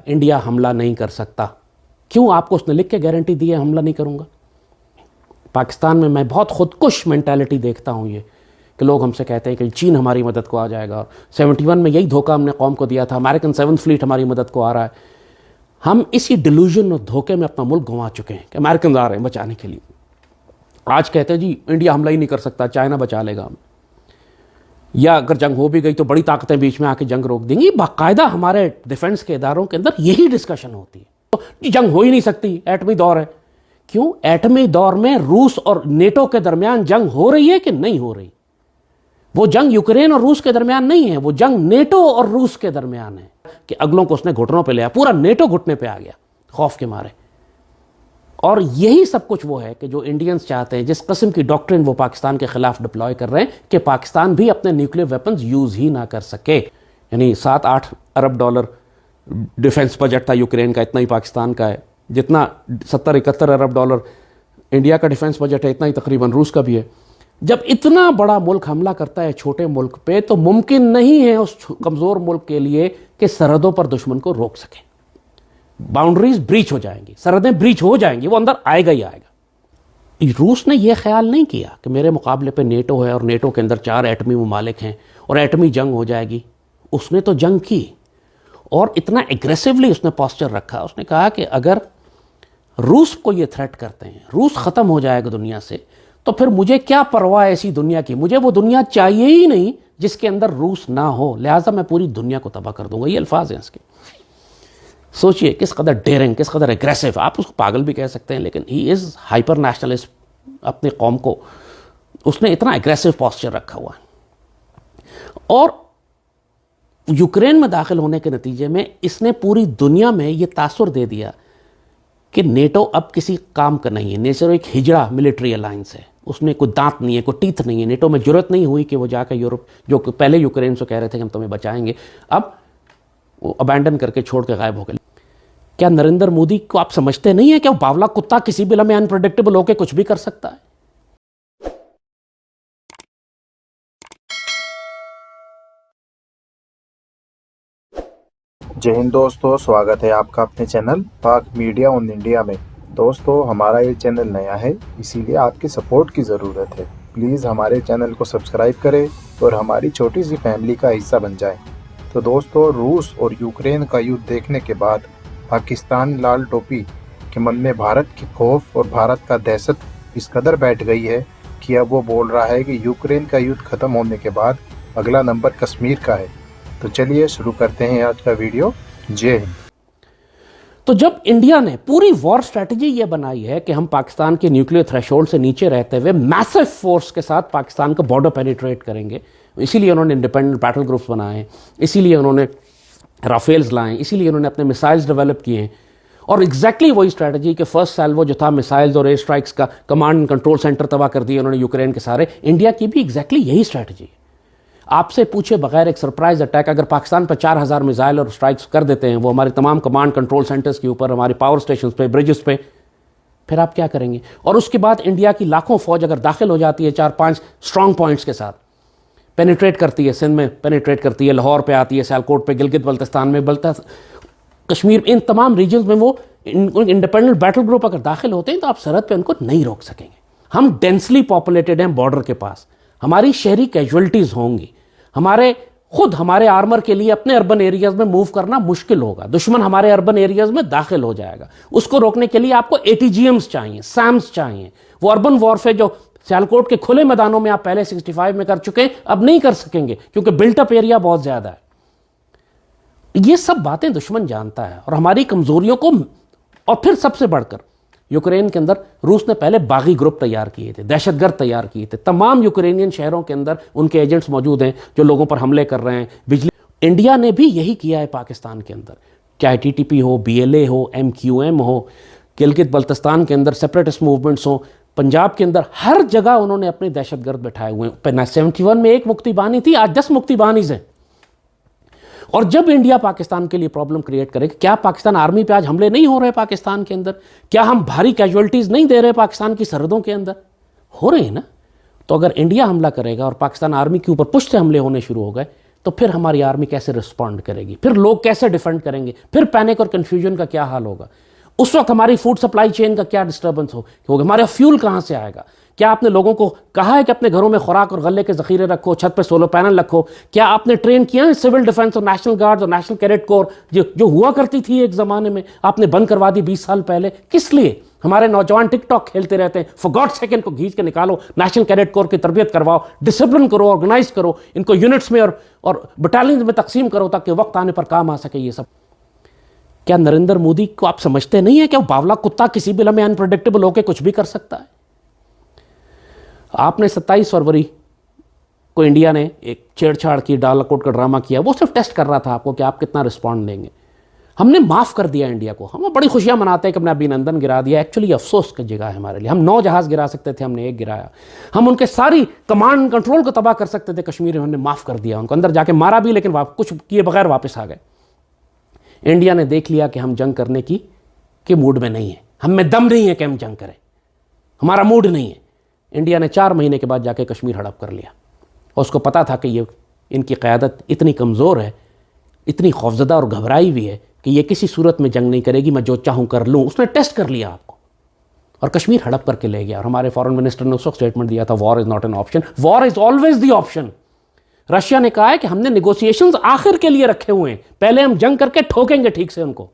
India حملہ نہیں کر سکتا. کیوں؟ آپ کو اس نے لکھ کے گارنٹی دی ہے حملہ نہیں کروں گا. پاکستان میں بہت خودکش مینٹالٹی دیکھتا ہوں یہ کہ لوگ ہم سے کہتے ہیں کہ چین ہماری مدد کو آ جائے گا. 71 میں یہی دھوکہ ہم نے قوم کو دیا تھا. امریکن 7th فلیٹ ہماری مدد کو آ رہا ہے. ہم اسی ڈیلوژن اور دھوکے میں اپنا ملک گنوا چکے ہیں کہ امریکنز آ رہے ہیں بچانے کے لیے. آج کہتے ہیں جی انڈیا حملہ ہی نہیں کر سکتا, چائنا بچا لے گا ہم, یا اگر جنگ ہو بھی گئی تو بڑی طاقتیں بیچ میں آ کے جنگ روک دیں گی. باقاعدہ ہمارے ڈیفنس کے اداروں کے اندر یہی ڈسکشن ہوتی ہے. تو جنگ ہو ہی نہیں سکتی, ایٹمی دور ہے. کیوں؟ ایٹمی دور میں روس اور نیٹو کے درمیان جنگ ہو رہی ہے کہ نہیں ہو رہی؟ وہ جنگ یوکرین اور روس کے درمیان نہیں ہے, وہ جنگ نیٹو اور روس کے درمیان ہے کہ اگلوں کو اس نے گھٹنوں پہ لیا. پورا نیٹو گھٹنے پہ آ گیا خوف کے مارے. اور یہی سب کچھ وہ ہے کہ جو انڈینز چاہتے ہیں, جس قسم کی ڈاکٹرن وہ پاکستان کے خلاف ڈپلوائے کر رہے ہیں کہ پاکستان بھی اپنے نیوکلیر ویپنز یوز ہی نہ کر سکے. یعنی 7-8 ارب ڈالر ڈیفنس بجٹ تھا یوکرین کا, اتنا ہی پاکستان کا ہے. جتنا 70-71 ارب ڈالر انڈیا کا ڈیفنس بجٹ ہے, اتنا ہی تقریباً روس کا بھی ہے. جب اتنا بڑا ملک حملہ کرتا ہے چھوٹے ملک پہ, تو ممکن نہیں ہے اس کمزور ملک کے لیے کہ سرحدوں پر دشمن کو روک سکے. باؤنڈریز بریچ ہو جائیں گی, سرحدیں بریچ ہو جائیں گی, وہ اندر آئے گا ہی آئے گا. روس نے یہ خیال نہیں کیا کہ میرے مقابلے پہ نیٹو ہے اور نیٹو کے اندر 4 ایٹمی ممالک ہیں اور ایٹمی جنگ ہو جائے گی. اس نے تو جنگ کی اور اتنا ایگریسولی اس نے پاسچر رکھا. اس نے کہا کہ اگر روس کو یہ تھریٹ کرتے ہیں, روس ختم ہو جائے گا دنیا سے, تو پھر مجھے کیا پرواہ ایسی دنیا کی, مجھے وہ دنیا چاہیے ہی نہیں جس کے اندر روس نہ ہو, لہٰذا میں پوری دنیا کو تباہ کر دوں گا. یہ الفاظ ہیں اس کے. سوچئے کس قدر ڈیرنگ, کس قدر ایگریسو. آپ اس کو پاگل بھی کہہ سکتے ہیں, لیکن ہی از ہائپر نیشنلسٹ. اپنے قوم کو اس نے اتنا ایگریسو پاسچر رکھا ہوا ہے. اور یوکرین میں داخل ہونے کے نتیجے میں اس نے پوری دنیا میں یہ تاثر دے دیا کہ نیٹو اب کسی کام کا نہیں ہے. نیٹو ایک ہجڑا ملٹری الائنس ہے, اس میں کوئی دانت نہیں ہے, کوئی ٹیتھ نہیں ہے. نیٹو میں ضرورت نہیں ہوئی کہ وہ جا کے یورپ, جو پہلے یوکرین سے کہہ رہے تھے کہ ہم تمہیں بچائیں گے, اب وہ ابینڈن کر کے چھوڑ کے غائب ہو گئے. کیا نریندر مودی کو آپ سمجھتے نہیں ہیں کہ وہ باولا کتا کسی بھی لمحے انپریڈکٹیبل ہو کے کچھ بھی کر سکتا ہے؟ جے ہند دوستو, سواگت ہے آپ کا اپنے چینل پاک میڈیا آن انڈیا میں. دوستو, ہمارا یہ چینل نیا ہے, اسی لیے آپ کی سپورٹ کی ضرورت ہے. پلیز ہمارے چینل کو سبسکرائب کریں اور ہماری چھوٹی سی فیملی کا حصہ بن جائیں. تو دوستو, روس اور یوکرین کا یدھ دیکھنے کے بعد پاکستان لال ٹوپی کے من میں بھارت کے خوف اور بھارت کا دہشت اس قدر بیٹھ گئی ہے کہ اب وہ بول رہا ہے کہ یوکرین کا یدھ ختم ہونے کے بعد اگلا نمبر کشمیر کا ہے. تو چلیے شروع کرتے ہیں آج کا ویڈیو. جے ہند. تو جب انڈیا نے پوری وار سٹریٹجی یہ بنائی ہے کہ ہم پاکستان کے نیوکلیر تھریشولڈ سے نیچے رہتے ہوئے میسو فورس کے ساتھ پاکستان کا بارڈر پینیٹریٹ کریں گے, اسی لیے انہوں نے انڈیپینڈنٹ بیٹل گروپس بنائے ہیں, اسی لیے انہوں نے رافیلز لائیں, اسی لیے انہوں نے اپنے میسائلز ڈیولپ کیے ہیں. اور ایگزیکٹلی وہی اسٹریٹجی کہ فرسٹ سیلوو جو تھا میسائلز اور ایئر اسٹرائکس کا کمانڈ اینڈ کنٹرول سینٹر تباہ کر دیے انہوں نے یوکرین کے سارے. انڈیا کی بھی ایگزیکٹلی یہی اسٹریٹجی ہے. آپ سے پوچھے بغیر ایک سرپرائز اٹیک اگر پاکستان پہ 4000 میزائل اور اسٹرائکس کر دیتے ہیں, وہ ہمارے تمام کمانڈ کنٹرول سینٹرز کے اوپر, ہمارے پاور اسٹیشنز پہ, بریجز پہ, پھر آپ کیا کریں گے؟ اور اس کے بعد انڈیا کی لاکھوں فوج اگر داخل ہو جاتی ہے 4-5 اسٹرانگ پوائنٹس کے ساتھ, پینیٹریٹ کرتی ہے, سندھ میں پینیٹریٹ کرتی ہے, لاہور پہ آتی ہے, سیالکوٹ پہ, گلگت بلتستان میں, کشمیر, ان تمام ریجنز میں وہ انڈیپینڈنٹ بیٹل گروپ اگر داخل ہوتے ہیں تو آپ سرحد پہ ان کو نہیں روک سکیں گے. ہم ڈینسلی پاپولیٹڈ ہیں بارڈر کے پاس, ہماری شہری کیجولٹیز ہوں گی, ہمارے آرمر کے لیے اپنے اربن ایریاز میں موو کرنا مشکل ہوگا, دشمن ہمارے اربن ایریاز میں داخل ہو جائے گا. اس کو روکنے کے لیے آپ کو ATGMs چاہیے, SAMs چاہیے. وہ اربن وارفیئر جو سیالکوٹ کے کھلے میدانوں میں آپ پہلے 65 میں کر چکے ہیں, اب نہیں کر سکیں گے کیونکہ بلٹ اپ ایریا بہت زیادہ ہے. یہ سب باتیں دشمن جانتا ہے اور ہماری کمزوریوں کو. اور پھر سب سے بڑھ کر یوکرین کے اندر روس نے پہلے باغی گروپ تیار کیے تھے, دہشت گرد تیار کیے تھے. تمام یوکرینین شہروں کے اندر ان کے ایجنٹس موجود ہیں جو لوگوں پر حملے کر رہے ہیں. انڈیا نے بھی یہی کیا ہے پاکستان کے اندر, چاہے TTP ہو, BLA ہو, MQM ہو, گلگت بلتستان کے اندر سیپریٹسٹ موومنٹس ہوں, پنجاب کے اندر, ہر جگہ انہوں نے اپنے دہشت گرد بٹھائے ہوئے ہیں. 71 میں 1 مکتی بانی تھی, آج 10 مکتی بانیز ہیں. اور جب انڈیا پاکستان کے لیے پرابلم کریٹ کرے کہ کیا پاکستان آرمی پہ آج حملے نہیں ہو رہے پاکستان کے اندر, کیا ہم بھاری کیجولٹیز نہیں دے رہے پاکستان کی سرحدوں کے اندر, ہو رہے ہیں نا. تو اگر انڈیا حملہ کرے گا اور پاکستان آرمی کے اوپر پشت سے حملے ہونے شروع ہو گئے تو پھر ہماری آرمی کیسے رسپونڈ کرے گی, پھر لوگ کیسے ڈیفینڈ کریں گے, پھر پینک اور کنفیوژن کا کیا حال ہوگا, اس وقت ہماری فوڈ سپلائی چین کا کیا ڈسٹربنس ہوگا, ہمارا فیول کہاں سے آئے گا. کیا آپ نے لوگوں کو کہا ہے کہ اپنے گھروں میں خوراک اور غلے کے ذخیرے رکھو, چھت پہ سولر پینل رکھو؟ کیا آپ نے ٹرین کیا ہے سول ڈیفنس اور نیشنل گارڈز اور نیشنل کیڈٹ کور جو ہوا کرتی تھی ایک زمانے میں, آپ نے بند کروا دی 20 سال پہلے؟ کس لیے؟ ہمارے نوجوان ٹک ٹاک کھیلتے رہتے ہیں. فار گاڈ سیک ان کو کھینچ کے نکالو, نیشنل کیڈٹ کور کی تربیت کرواؤ, ڈسپلن کرو, آرگنائز کرو, ان کو یونٹس میں اور بٹالینز میں تقسیم کرو تاکہ وقت آنے پر کام آ سکے یہ سب. کیا نریندر مودی کو آپ سمجھتے نہیں ہیں کہ وہ باولا کتا کسی بھی لمحے انپریڈکٹیبل ہو کے کچھ بھی کر سکتا ہے؟ آپ نے 27 فروری کو انڈیا نے ایک چھیڑ چھاڑ کی, ڈالا کوٹ کا ڈرامہ کیا, وہ صرف ٹیسٹ کر رہا تھا آپ کو کہ آپ کتنا رسپونڈ دیں گے. ہم نے معاف کر دیا انڈیا کو, ہم بڑی خوشیاں مناتے ہیں کہ ہم نے ابھی نندن گرا دیا. ایکچولی افسوس کی جگہ ہے ہمارے لیے. ہم 9 جہاز گرا سکتے تھے, ہم نے 1 گرایا. ہم ان کے ساری کمانڈ کنٹرول کو تباہ کر سکتے تھے کشمیر میں, ہم نے معاف کر دیا ان کو, اندر جا کے مارا بھی لیکن کچھ کیے بغیر واپس آ گئے. انڈیا نے دیکھ لیا کہ ہم جنگ کرنے کے موڈ میں نہیں ہیں, ہم میں دم نہیں ہے کہ ہم جنگ کریں, ہمارا موڈ نہیں ہے. انڈیا نے 4 مہینے کے بعد جا کے کشمیر ہڑپ کر لیا, اور اس کو پتا تھا کہ یہ ان کی قیادت اتنی کمزور ہے, اتنی خوفزدہ اور گھبرائی ہوئی ہے کہ یہ کسی صورت میں جنگ نہیں کرے گی, میں جو چاہوں کر لوں. اس نے ٹیسٹ کر لیا آپ کو اور کشمیر ہڑپ کر کے لے گیا. اور ہمارے فارن منسٹر نے اس وقت اسٹیٹمنٹ دیا تھا, war is not an option, war is always the option. Russia نے کہا ہے کہ ہم نے نیگوسیشنز آخر کے لیے رکھے ہوئے ہیں, پہلے ہم جنگ کر کے ٹھوکیں گے ٹھیک سے ان کو.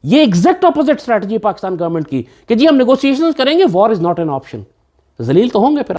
یہ exact opposite strategy Pakistan government کی کہ جی ہم نیگوسیشنز کریں گے, war is not an option. ذلیل تو ہوں گے پھر.